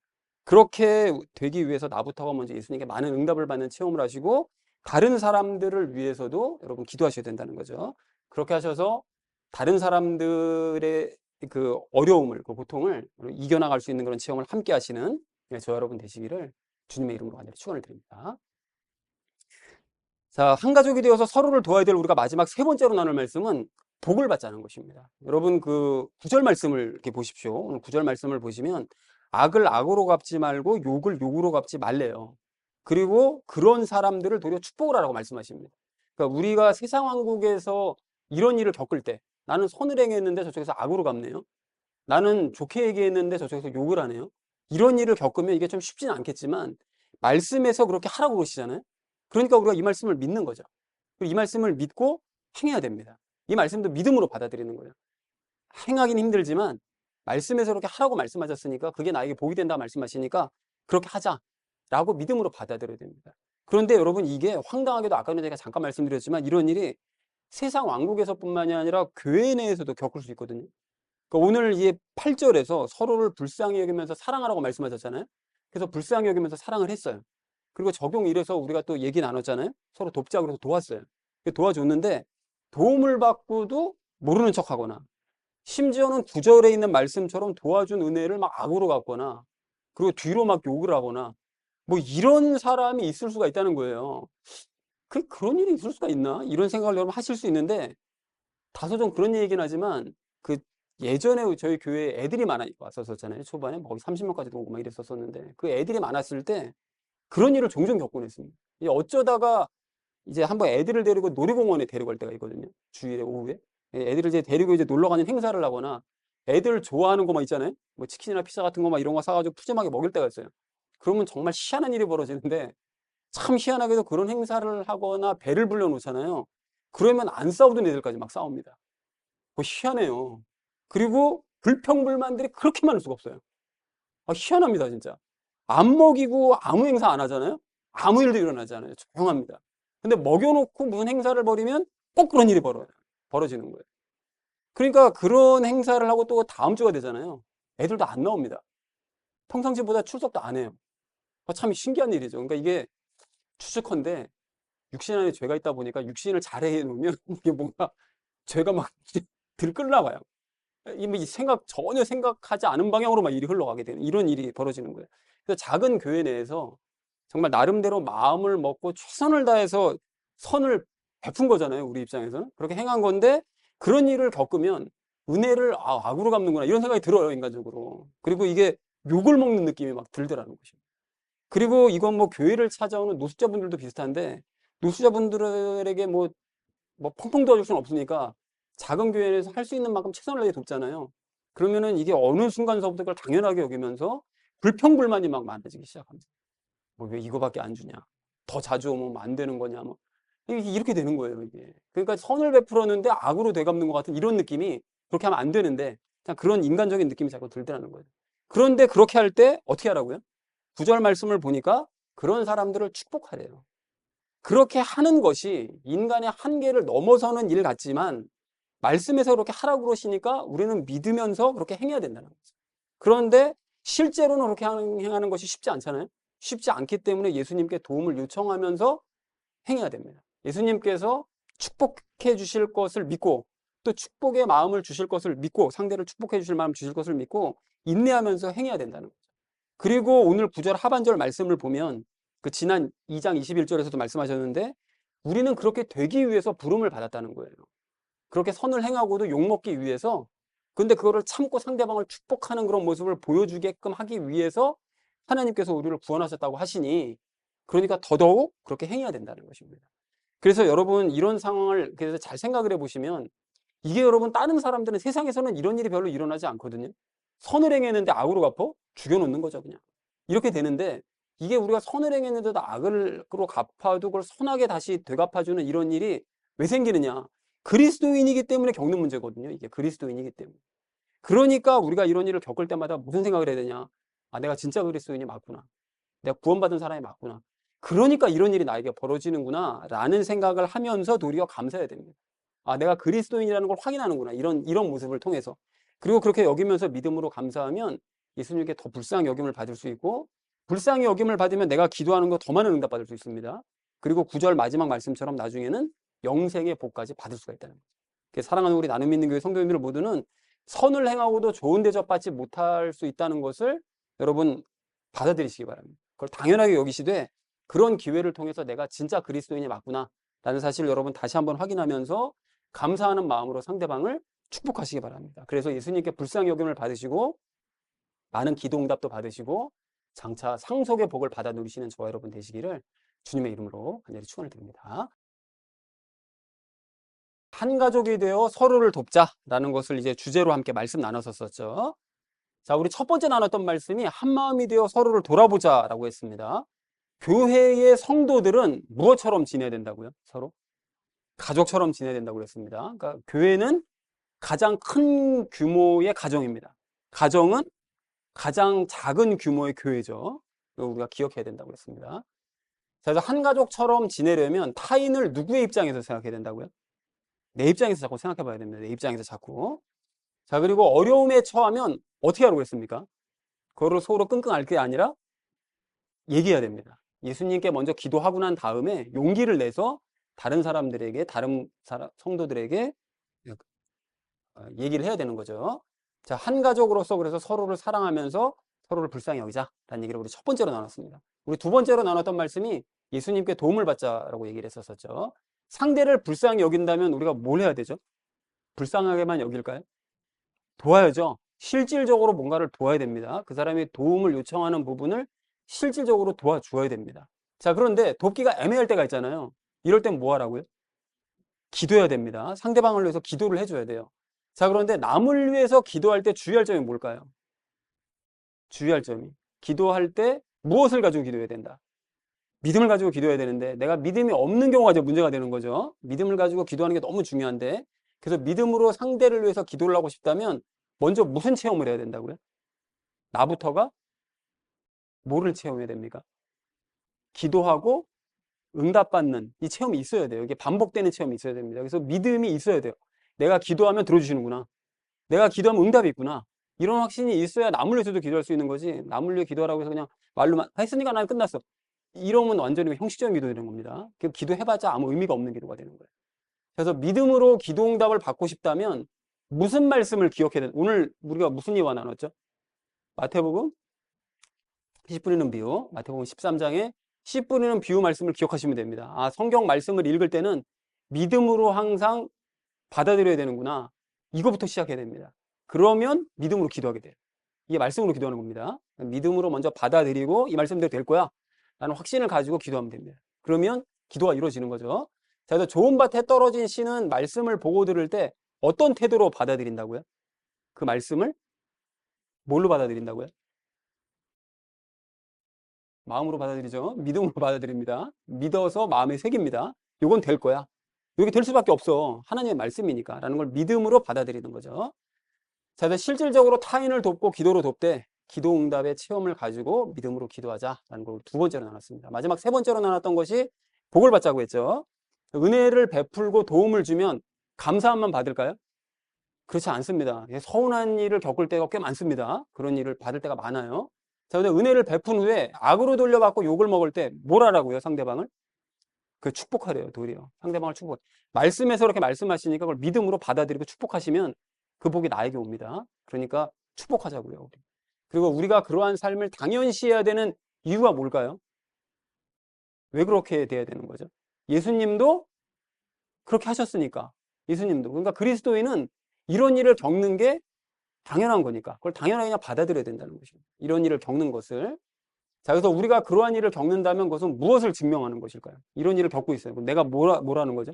그렇게 되기 위해서 나부터가 먼저 예수님께 많은 응답을 받는 체험을 하시고 다른 사람들을 위해서도 여러분 기도하셔야 된다는 거죠. 그렇게 하셔서 다른 사람들의 그 어려움을, 그 고통을 이겨나갈 수 있는 그런 체험을 함께 하시는 저 여러분 되시기를 주님의 이름으로 간절히 축원을 드립니다. 자, 한 가족이 되어서 서로를 도와야 될 우리가 마지막 세 번째로 나눌 말씀은 복을 받자는 것입니다. 여러분 그 9절 말씀을 이렇게 보십시오. 오늘 9절 말씀을 보시면 악을 악으로 갚지 말고 욕을 욕으로 갚지 말래요. 그리고 그런 사람들을 도리어 축복을 하라고 말씀하십니다. 그러니까 우리가 세상 왕국에서 이런 일을 겪을 때 나는 선을 행했는데 저쪽에서 악으로 갚네요. 나는 좋게 얘기했는데 저쪽에서 욕을 하네요. 이런 일을 겪으면 이게 좀 쉽지는 않겠지만 말씀에서 그렇게 하라고 그러시잖아요. 그러니까 우리가 이 말씀을 믿는 거죠. 그리고 이 말씀을 믿고 행해야 됩니다. 이 말씀도 믿음으로 받아들이는 거예요. 행하기는 힘들지만 말씀에서 그렇게 하라고 말씀하셨으니까 그게 나에게 복이 된다 말씀하시니까 그렇게 하자라고 믿음으로 받아들여야 됩니다. 그런데 여러분 이게 황당하게도 아까 전에 제가 잠깐 말씀드렸지만 이런 일이 세상 왕국에서뿐만이 아니라 교회 내에서도 겪을 수 있거든요. 그러니까 오늘 이 8절에서 서로를 불쌍히 여기면서 사랑하라고 말씀하셨잖아요. 그래서 불쌍히 여기면서 사랑을 했어요. 그리고 적용 이래서 우리가 또 얘기 나눴잖아요. 서로 돕자 그래서 도왔어요. 도와줬는데 도움을 받고도 모르는 척하거나 심지어는 9절에 있는 말씀처럼 도와준 은혜를 막 악으로 갚거나 그리고 뒤로 막 욕을 하거나 뭐 이런 사람이 있을 수가 있다는 거예요. 그런 일이 있을 수가 있나? 이런 생각을 여러분 하실 수 있는데 다소 좀 그런 얘기긴 하지만 그 예전에 저희 교회에 애들이 많아 왔었잖아요. 초반에 뭐 30명까지도 오고 막 이랬었는데 그 애들이 많았을 때 그런 일을 종종 겪곤 했습니다. 어쩌다가 이제 한번 애들을 데리고 놀이공원에 데려갈 때가 있거든요. 주일에 오후에. 애들을 이제 데리고 이제 놀러 가는 행사를 하거나 애들 좋아하는 거 막 있잖아요. 뭐 치킨이나 피자 같은 거 막 이런 거 사가지고 푸짐하게 먹일 때가 있어요. 그러면 정말 희한한 일이 벌어지는데 참 희한하게도 그런 행사를 하거나 배를 불려 놓잖아요. 그러면 안 싸우던 애들까지 막 싸웁니다. 그거 희한해요. 그리고 불평불만들이 그렇게 많을 수가 없어요. 희한합니다, 진짜. 안 먹이고 아무 행사 안 하잖아요. 아무 일도 일어나지 않아요. 조용합니다. 근데 먹여놓고 무슨 행사를 벌이면 꼭 그런 일이 벌어지는 거예요. 그러니까 그런 행사를 하고 또 다음 주가 되잖아요. 애들도 안 나옵니다. 평상시보다 출석도 안 해요. 참 신기한 일이죠. 그러니까 이게 추측컨대 육신 안에 죄가 있다 보니까 육신을 잘 해놓으면 이게 뭔가 죄가 막 들끓나 봐요. 이 전혀 생각하지 않은 방향으로 막 일이 흘러가게 되는 이런 일이 벌어지는 거예요. 그래서 작은 교회 내에서 정말 나름대로 마음을 먹고 최선을 다해서 선을 베푼 거잖아요. 우리 입장에서는. 그렇게 행한 건데 그런 일을 겪으면 은혜를 악으로 갚는구나 이런 생각이 들어요. 인간적으로. 그리고 이게 욕을 먹는 느낌이 막 들더라는 것입니다. 그리고 이건 뭐 교회를 찾아오는 노숙자분들도 비슷한데 노숙자분들에게 뭐 펑펑 도와줄 수는 없으니까 작은 교회에서 할 수 있는 만큼 최선을 다해 돕잖아요. 그러면은 이게 어느 순간서부터 그걸 당연하게 여기면서 불평불만이 막 많아지기 시작합니다. 뭐 왜 이거밖에 안 주냐? 더 자주 오면 안 되는 거냐? 뭐 이렇게 되는 거예요, 이게. 그러니까 선을 베풀었는데 악으로 되갚는 것 같은 이런 느낌이 그렇게 하면 안 되는데 그냥 그런 인간적인 느낌이 자꾸 들더라는 거예요. 그런데 그렇게 할 때 어떻게 하라고요? 9절 말씀을 보니까 그런 사람들을 축복하래요. 그렇게 하는 것이 인간의 한계를 넘어서는 일 같지만 말씀에서 그렇게 하라고 그러시니까 우리는 믿으면서 그렇게 행해야 된다는 거죠. 그런데 실제로는 그렇게 행하는 것이 쉽지 않잖아요. 쉽지 않기 때문에 예수님께 도움을 요청하면서 행해야 됩니다. 예수님께서 축복해 주실 것을 믿고 또 축복의 마음을 주실 것을 믿고 상대를 축복해 주실 마음 주실 것을 믿고 인내하면서 행해야 된다는 거죠. 그리고 오늘 9절 하반절 말씀을 보면 그 지난 2장 21절에서도 말씀하셨는데 우리는 그렇게 되기 위해서 부름을 받았다는 거예요. 그렇게 선을 행하고도 욕먹기 위해서 근데 그거를 참고 상대방을 축복하는 그런 모습을 보여주게끔 하기 위해서 하나님께서 우리를 구원하셨다고 하시니 그러니까 더더욱 그렇게 행해야 된다는 것입니다. 그래서 여러분 이런 상황을 그래서 잘 생각을 해보시면 이게 여러분 다른 사람들은 세상에서는 이런 일이 별로 일어나지 않거든요. 선을 행했는데 악으로 갚어? 죽여놓는 거죠 그냥. 이렇게 되는데 이게 우리가 선을 행했는데도 악으로 갚아도 그걸 선하게 다시 되갚아주는 이런 일이 왜 생기느냐. 그리스도인이기 때문에 겪는 문제거든요. 이게 그리스도인이기 때문에. 그러니까 우리가 이런 일을 겪을 때마다 무슨 생각을 해야 되냐. 내가 진짜 그리스도인이 맞구나. 내가 구원받은 사람이 맞구나. 그러니까 이런 일이 나에게 벌어지는구나 라는 생각을 하면서 도리어 감사해야 됩니다. 아, 내가 그리스도인이라는 걸 확인하는구나. 이런 모습을 통해서. 그리고 그렇게 여기면서 믿음으로 감사하면 예수님께 더 불쌍히 여김을 받을 수 있고, 불쌍히 여김을 받으면 내가 기도하는 거 더 많은 응답 받을 수 있습니다. 그리고 9절 마지막 말씀처럼 나중에는 영생의 복까지 받을 수가 있다는 거죠. 사랑하는 우리 나눔 믿는 교회 성도님들 모두는 선을 행하고도 좋은 대접받지 못할 수 있다는 것을 여러분 받아들이시기 바랍니다. 그걸 당연하게 여기시되 그런 기회를 통해서 내가 진짜 그리스도인이 맞구나 라는 사실을 여러분 다시 한번 확인하면서 감사하는 마음으로 상대방을 축복하시기 바랍니다. 그래서 예수님께 불쌍히 여김을 받으시고 많은 기도 응답도 받으시고 장차 상속의 복을 받아 누리시는 저와 여러분 되시기를 주님의 이름으로 간절히 축원을 드립니다. 한 가족이 되어 서로를 돕자라는 것을 이제 주제로 함께 말씀 나눴었죠. 자, 우리 첫 번째 나눴던 말씀이 한 마음이 되어 서로를 돌아보자라고 했습니다. 교회의 성도들은 무엇처럼 지내야 된다고요? 서로? 가족처럼 지내야 된다고 그랬습니다. 그러니까 교회는 가장 큰 규모의 가정입니다. 가정은 가장 작은 규모의 교회죠. 이거 우리가 기억해야 된다고 그랬습니다. 자, 그래서 한 가족처럼 지내려면 타인을 누구의 입장에서 생각해야 된다고요? 내 입장에서 자꾸 생각해 봐야 됩니다. 내 입장에서 자꾸. 자, 그리고 어려움에 처하면 어떻게 하라고 했습니까? 그거를 서로 끙끙 앓을 게 아니라 얘기해야 됩니다. 예수님께 먼저 기도하고 난 다음에 용기를 내서 다른 사람들에게, 성도들에게 얘기를 해야 되는 거죠. 자, 한 가족으로서 그래서 서로를 사랑하면서 서로를 불쌍히 여기자라는 얘기를 우리 첫 번째로 나눴습니다. 우리 두 번째로 나눴던 말씀이 예수님께 도움을 받자라고 얘기를 했었죠. 상대를 불쌍히 여긴다면 우리가 뭘 해야 되죠? 불쌍하게만 여길까요? 도와야죠. 실질적으로 뭔가를 도와야 됩니다. 그 사람이 도움을 요청하는 부분을 실질적으로 도와주어야 됩니다. 자, 그런데 돕기가 애매할 때가 있잖아요. 이럴 땐 뭐 하라고요? 기도해야 됩니다. 상대방을 위해서 기도를 해줘야 돼요. 자, 그런데 남을 위해서 기도할 때 주의할 점이 뭘까요? 주의할 점이 기도할 때 무엇을 가지고 기도해야 된다? 믿음을 가지고 기도해야 되는데 내가 믿음이 없는 경우가 이제 문제가 되는 거죠. 믿음을 가지고 기도하는 게 너무 중요한데, 그래서 믿음으로 상대를 위해서 기도를 하고 싶다면 먼저 무슨 체험을 해야 된다고요? 나부터가 뭐를 체험해야 됩니까? 기도하고 응답받는 이 체험이 있어야 돼요. 이게 반복되는 체험이 있어야 됩니다. 그래서 믿음이 있어야 돼요. 내가 기도하면 들어주시는구나. 내가 기도하면 응답이 있구나. 이런 확신이 있어야 남을 위해서도 기도할 수 있는 거지. 남을 위해 기도하라고 해서 그냥 말로만 했으니까 나는 끝났어. 이러면 완전히 형식적인 기도 되는 겁니다. 기도해봤자 아무 의미가 없는 기도가 되는 거예요. 그래서 믿음으로 기도 응답을 받고 싶다면 무슨 말씀을 기억해야 되나? 오늘 우리가 무슨 예화 나눴죠? 마태복음 씨 뿌리는 비유, 마태복음 13장에 씨 뿌리는 비유 말씀을 기억하시면 됩니다. 아, 성경 말씀을 읽을 때는 믿음으로 항상 받아들여야 되는구나. 이거부터 시작해야 됩니다. 그러면 믿음으로 기도하게 돼요. 이게 말씀으로 기도하는 겁니다. 믿음으로 먼저 받아들이고 이 말씀대로 될 거야 라는 확신을 가지고 기도하면 됩니다. 그러면 기도가 이루어지는 거죠. 자, 그래서 좋은 밭에 떨어진 씨는 말씀을 보고 들을 때 어떤 태도로 받아들인다고요? 그 말씀을 뭘로 받아들인다고요? 마음으로 받아들이죠. 믿음으로 받아들입니다. 믿어서 마음에 새깁니다. 이건 될 거야. 이게 될 수밖에 없어. 하나님의 말씀이니까 라는 걸 믿음으로 받아들이는 거죠. 자, 그래서 실질적으로 타인을 돕고 기도로 돕되 기도 응답의 체험을 가지고 믿음으로 기도하자라는 걸 두 번째로 나눴습니다. 마지막 세 번째로 나눴던 것이 복을 받자고 했죠. 은혜를 베풀고 도움을 주면 감사함만 받을까요? 그렇지 않습니다. 서운한 일을 겪을 때가 꽤 많습니다. 그런 일을 받을 때가 많아요. 자, 근데 은혜를 베푼 후에 악으로 돌려받고 욕을 먹을 때 뭘 하라고요? 상대방을? 그 축복하래요. 도리어. 상대방을 축복. 말씀에서 이렇게 말씀하시니까 그걸 믿음으로 받아들이고 축복하시면 그 복이 나에게 옵니다. 그러니까 축복하자고요. 그리고 우리가 그러한 삶을 당연시해야 되는 이유가 뭘까요? 왜 그렇게 돼야 되는 거죠? 예수님도 그렇게 하셨으니까. 예수님도. 그러니까 그리스도인은 이런 일을 겪는 게 당연한 거니까 그걸 당연하게 그냥 받아들여야 된다는 것입니다. 이런 일을 겪는 것을. 자, 그래서 우리가 그러한 일을 겪는다면 그것은 무엇을 증명하는 것일까요? 이런 일을 겪고 있어요. 내가 뭐라는 거죠?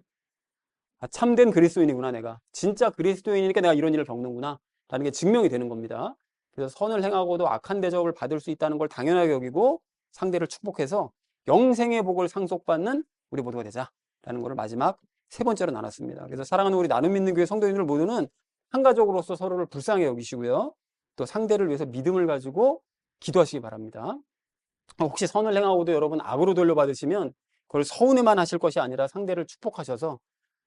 아, 참된 그리스도인이구나. 내가 진짜 그리스도인이니까 내가 이런 일을 겪는구나 라는 게 증명이 되는 겁니다. 그래서 선을 행하고도 악한 대접을 받을 수 있다는 걸 당연하게 여기고 상대를 축복해서 영생의 복을 상속받는 우리 모두가 되자라는 것을 마지막 세 번째로 나눴습니다. 그래서 사랑하는 우리 나눔 믿는 교회 성도님들 모두는 한 가족으로서 서로를 불쌍히 여기시고요. 또 상대를 위해서 믿음을 가지고 기도하시기 바랍니다. 혹시 선을 행하고도 여러분 악으로 돌려받으시면 그걸 서운해만 하실 것이 아니라 상대를 축복하셔서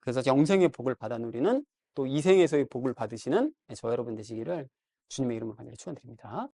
그래서 영생의 복을 받아 누리는 또 이생에서의 복을 받으시는 저와 여러분 되시기를 주님의 이름으로 간절히 축원드립니다.